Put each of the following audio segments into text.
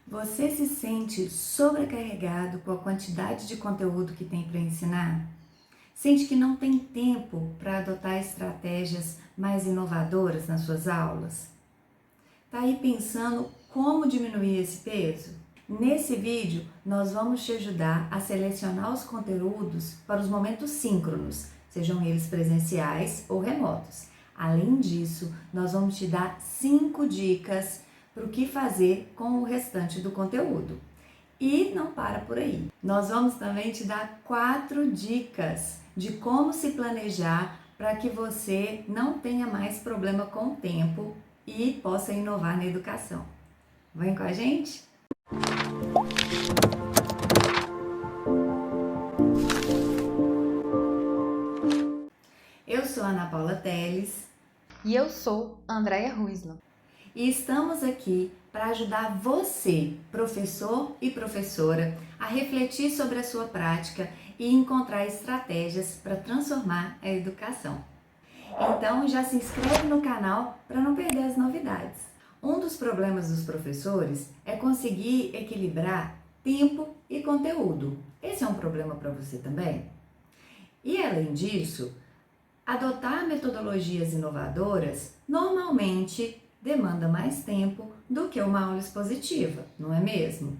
Você se sente sobrecarregado com a quantidade de conteúdo que tem para ensinar? Sente que não tem tempo para adotar estratégias mais inovadoras nas suas aulas? Tá aí pensando como diminuir esse peso? Nesse vídeo, nós vamos te ajudar a selecionar os conteúdos para os momentos síncronos, sejam eles presenciais ou remotos. Além disso, nós vamos te dar 5 dicas para o que fazer com o restante do conteúdo. E não para por aí. Nós vamos também te dar 4 dicas de como se planejar para que você não tenha mais problema com o tempo e possa inovar na educação. Vem com a gente? Eu sou Ana Paula Teles E eu sou Andréia Ruisla. e estamos aqui para ajudar você, professor e professora, a refletir sobre a sua prática e encontrar estratégias para transformar a educação. Então já se inscreve no canal para não perder as novidades. Um dos problemas dos professores é conseguir equilibrar tempo e conteúdo. Esse é um problema para você também? E além disso, adotar metodologias inovadoras normalmente demanda mais tempo do que uma aula expositiva, não é mesmo?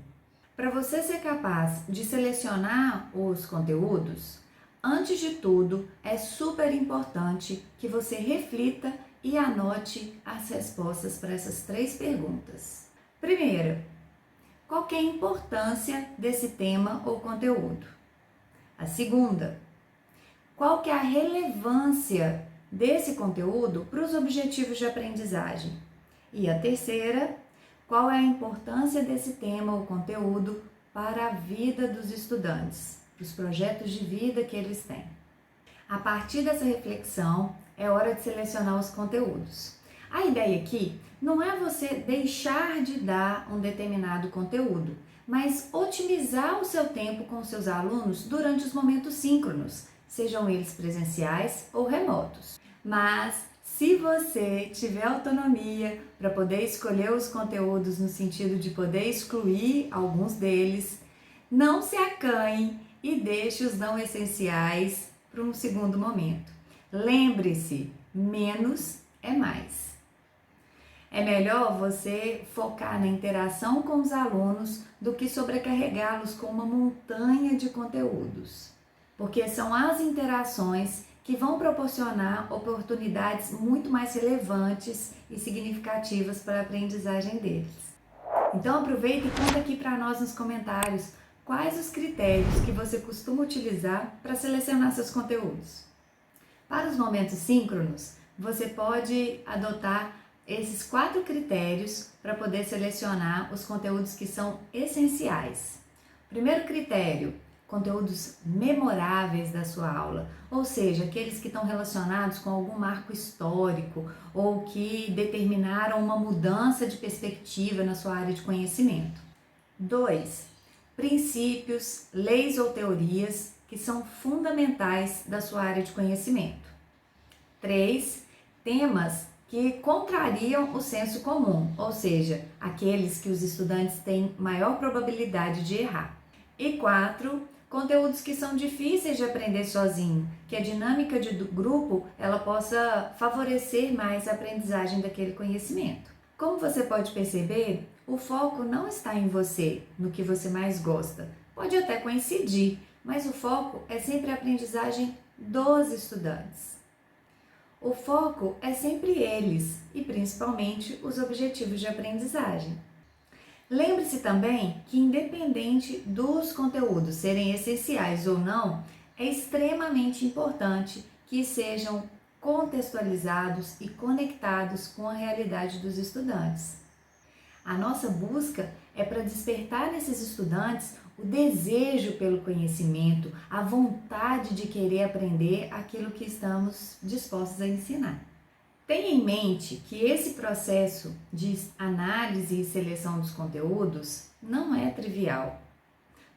Para você ser capaz de selecionar os conteúdos, antes de tudo, é super importante que você reflita e anote as respostas para essas 3 perguntas. Primeira, qual que é a importância desse tema ou conteúdo? A segunda, qual que é a relevância desse conteúdo para os objetivos de aprendizagem? E a terceira, qual é a importância desse tema ou conteúdo para a vida dos estudantes, os projetos de vida que eles têm? A partir dessa reflexão, é hora de selecionar os conteúdos. A ideia aqui não é você deixar de dar um determinado conteúdo, mas otimizar o seu tempo com seus alunos durante os momentos síncronos, sejam eles presenciais ou remotos. Mas se você tiver autonomia para poder escolher os conteúdos no sentido de poder excluir alguns deles, não se acanhe e deixe os não essenciais para um segundo momento. Lembre-se, menos é mais. É melhor você focar na interação com os alunos do que sobrecarregá-los com uma montanha de conteúdos, porque são as interações que vão proporcionar oportunidades muito mais relevantes e significativas para a aprendizagem deles. Então aproveita e conta aqui para nós nos comentários quais os critérios que você costuma utilizar para selecionar seus conteúdos. Para os momentos síncronos, você pode adotar esses 4 critérios para poder selecionar os conteúdos que são essenciais. Primeiro critério, conteúdos memoráveis da sua aula, ou seja, aqueles que estão relacionados com algum marco histórico ou que determinaram uma mudança de perspectiva na sua área de conhecimento. 2. Princípios, leis ou teorias que são fundamentais da sua área de conhecimento. 3. Temas que contrariam o senso comum, ou seja, aqueles que os estudantes têm maior probabilidade de errar. E 4. Conteúdos que são difíceis de aprender sozinho, que a dinâmica do grupo ela possa favorecer mais a aprendizagem daquele conhecimento. Como você pode perceber, o foco não está em você, no que você mais gosta. Pode até coincidir, mas o foco é sempre a aprendizagem dos estudantes. O foco é sempre eles e principalmente os objetivos de aprendizagem. Lembre-se também que, independente dos conteúdos serem essenciais ou não, é extremamente importante que sejam contextualizados e conectados com a realidade dos estudantes. A nossa busca é para despertar nesses estudantes o desejo pelo conhecimento, a vontade de querer aprender aquilo que estamos dispostos a ensinar. Tenha em mente que esse processo de análise e seleção dos conteúdos não é trivial.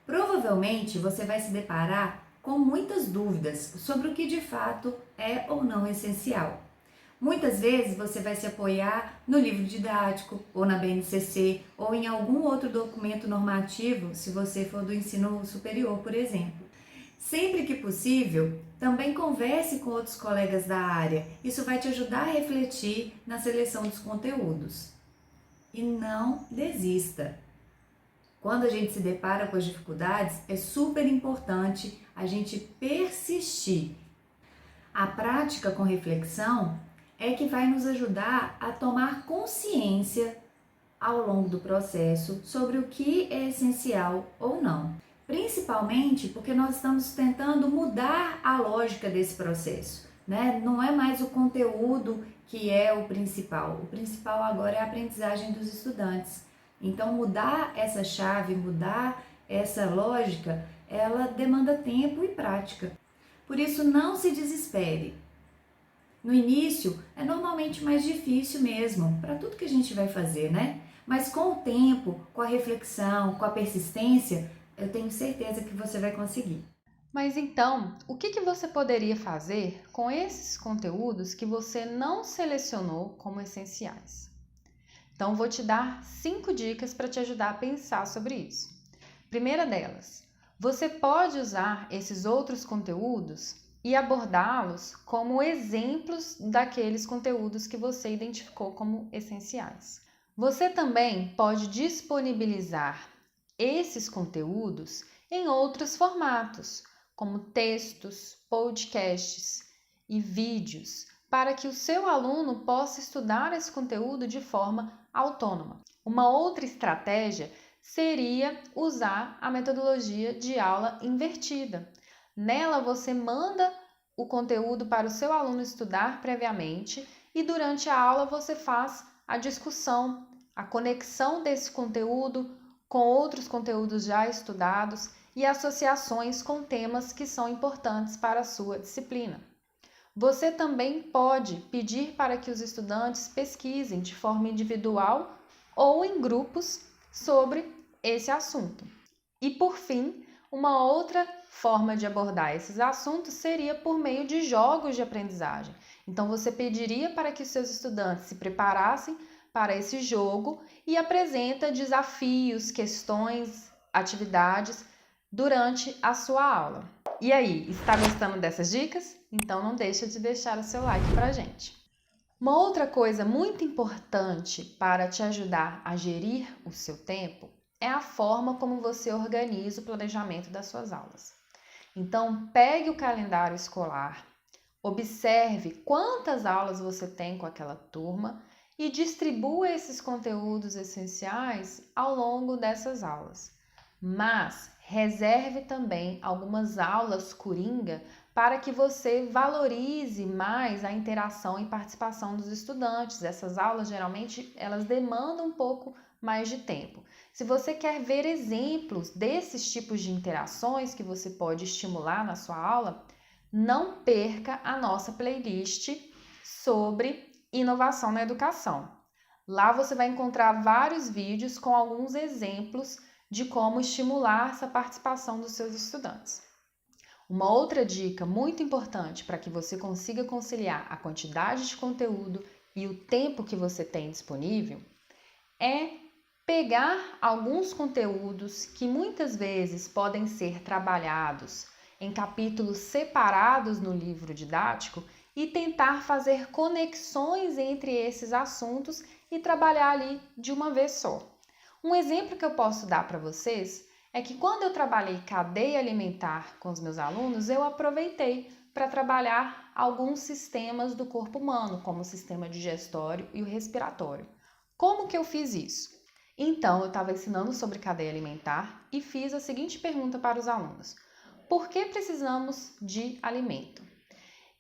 Provavelmente você vai se deparar com muitas dúvidas sobre o que de fato é ou não essencial. Muitas vezes você vai se apoiar no livro didático, ou na BNCC, ou em algum outro documento normativo, se você for do ensino superior, por exemplo. Sempre que possível, também converse com outros colegas da área. Isso vai te ajudar a refletir na seleção dos conteúdos. E não desista. Quando a gente se depara com as dificuldades, é super importante a gente persistir. A prática com reflexão é que vai nos ajudar a tomar consciência ao longo do processo sobre o que é essencial ou não. Principalmente porque nós estamos tentando mudar a lógica desse processo, né? Não é mais o conteúdo que é o principal agora é a aprendizagem dos estudantes. Então, mudar essa chave, mudar essa lógica, ela demanda tempo e prática. Por isso, não se desespere. No início, é normalmente mais difícil mesmo, para tudo que a gente vai fazer, né? Mas com o tempo, com a reflexão, com a persistência, eu tenho certeza que você vai conseguir. Mas então, o que você poderia fazer com esses conteúdos que você não selecionou como essenciais? Então, vou te dar 5 dicas para te ajudar a pensar sobre isso. Primeira delas, você pode usar esses outros conteúdos e abordá-los como exemplos daqueles conteúdos que você identificou como essenciais. Você também pode disponibilizar esses conteúdos em outros formatos, como textos, podcasts e vídeos, para que o seu aluno possa estudar esse conteúdo de forma autônoma. Uma outra estratégia seria usar a metodologia de aula invertida. Nela, você manda o conteúdo para o seu aluno estudar previamente e durante a aula você faz a discussão, a conexão desse conteúdo com outros conteúdos já estudados e associações com temas que são importantes para a sua disciplina. Você também pode pedir para que os estudantes pesquisem de forma individual ou em grupos sobre esse assunto. E por fim, uma outra forma de abordar esses assuntos seria por meio de jogos de aprendizagem. Então você pediria para que os seus estudantes se preparassem para esse jogo e apresenta desafios, questões, atividades durante a sua aula. E aí, está gostando dessas dicas? Então não deixa de deixar o seu like pra gente. Uma outra coisa muito importante para te ajudar a gerir o seu tempo é a forma como você organiza o planejamento das suas aulas. Então, pegue o calendário escolar, observe quantas aulas você tem com aquela turma e distribua esses conteúdos essenciais ao longo dessas aulas. Mas reserve também algumas aulas coringa para que você valorize mais a interação e participação dos estudantes. Essas aulas, geralmente, elas demandam um pouco mais de tempo. Se você quer ver exemplos desses tipos de interações que você pode estimular na sua aula, não perca a nossa playlist sobre inovação na educação. Lá você vai encontrar vários vídeos com alguns exemplos de como estimular essa participação dos seus estudantes. Uma outra dica muito importante para que você consiga conciliar a quantidade de conteúdo e o tempo que você tem disponível é pegar alguns conteúdos que muitas vezes podem ser trabalhados em capítulos separados no livro didático e tentar fazer conexões entre esses assuntos e trabalhar ali de uma vez só. Um exemplo que eu posso dar para vocês é que quando eu trabalhei cadeia alimentar com os meus alunos, eu aproveitei para trabalhar alguns sistemas do corpo humano, como o sistema digestório e o respiratório. Como que eu fiz isso? Então, eu estava ensinando sobre cadeia alimentar e fiz a seguinte pergunta para os alunos: por que precisamos de alimento?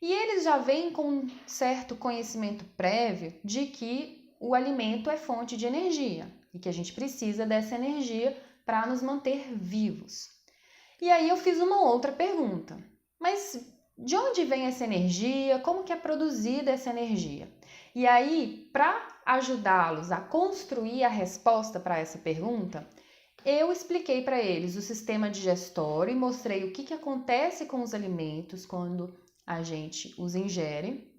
E eles já vêm com um certo conhecimento prévio de que o alimento é fonte de energia e que a gente precisa dessa energia para nos manter vivos. E aí eu fiz uma outra pergunta: mas de onde vem essa energia? Como que é produzida essa energia? E aí, para ajudá-los a construir a resposta para essa pergunta, eu expliquei para eles o sistema digestório e mostrei o que acontece com os alimentos quando a gente os ingere.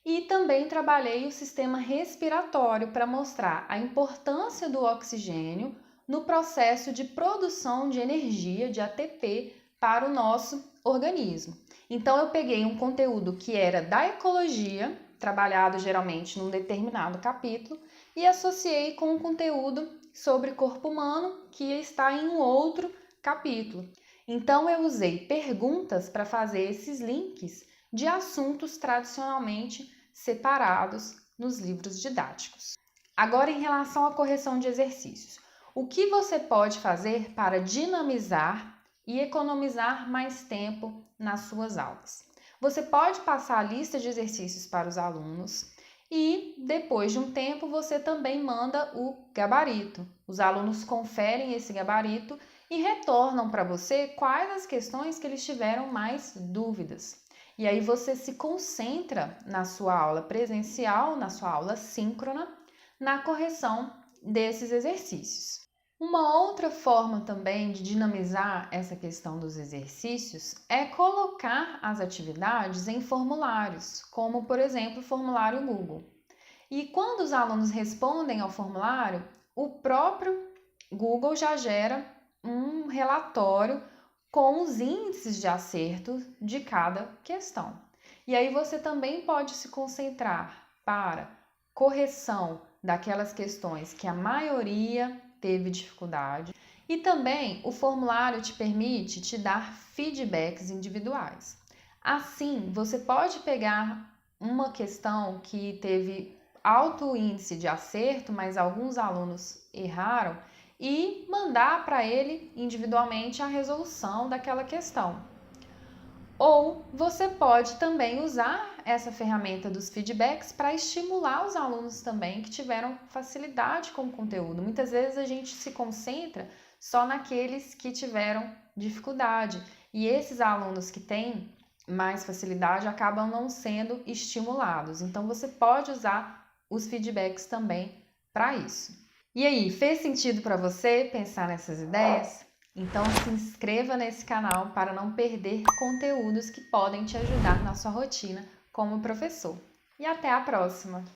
E também trabalhei o sistema respiratório para mostrar a importância do oxigênio no processo de produção de energia, de ATP, para o nosso organismo. Então, eu peguei um conteúdo que era da ecologia, trabalhado geralmente num determinado capítulo, e associei com um conteúdo sobre corpo humano que está em um outro capítulo. Então, eu usei perguntas para fazer esses links de assuntos tradicionalmente separados nos livros didáticos. Agora, em relação à correção de exercícios, o que você pode fazer para dinamizar e economizar mais tempo nas suas aulas? Você pode passar a lista de exercícios para os alunos e, depois de um tempo, você também manda o gabarito. Os alunos conferem esse gabarito e retornam para você quais as questões que eles tiveram mais dúvidas. E aí você se concentra na sua aula presencial, na sua aula síncrona, na correção desses exercícios. Uma outra forma também de dinamizar essa questão dos exercícios é colocar as atividades em formulários, como por exemplo o formulário Google. E quando os alunos respondem ao formulário, o próprio Google já gera um relatório com os índices de acerto de cada questão. E aí você também pode se concentrar para correção daquelas questões que a maioria teve dificuldade. E também o formulário te permite te dar feedbacks individuais. Assim, você pode pegar uma questão que teve alto índice de acerto, mas alguns alunos erraram, e mandar para ele individualmente a resolução daquela questão. Ou você pode também usar essa ferramenta dos feedbacks para estimular os alunos também que tiveram facilidade com o conteúdo. Muitas vezes a gente se concentra só naqueles que tiveram dificuldade, e esses alunos que têm mais facilidade acabam não sendo estimulados. Então você pode usar os feedbacks também para isso. E aí, fez sentido para você pensar nessas ideias? Então se inscreva nesse canal para não perder conteúdos que podem te ajudar na sua rotina como professor. E até a próxima!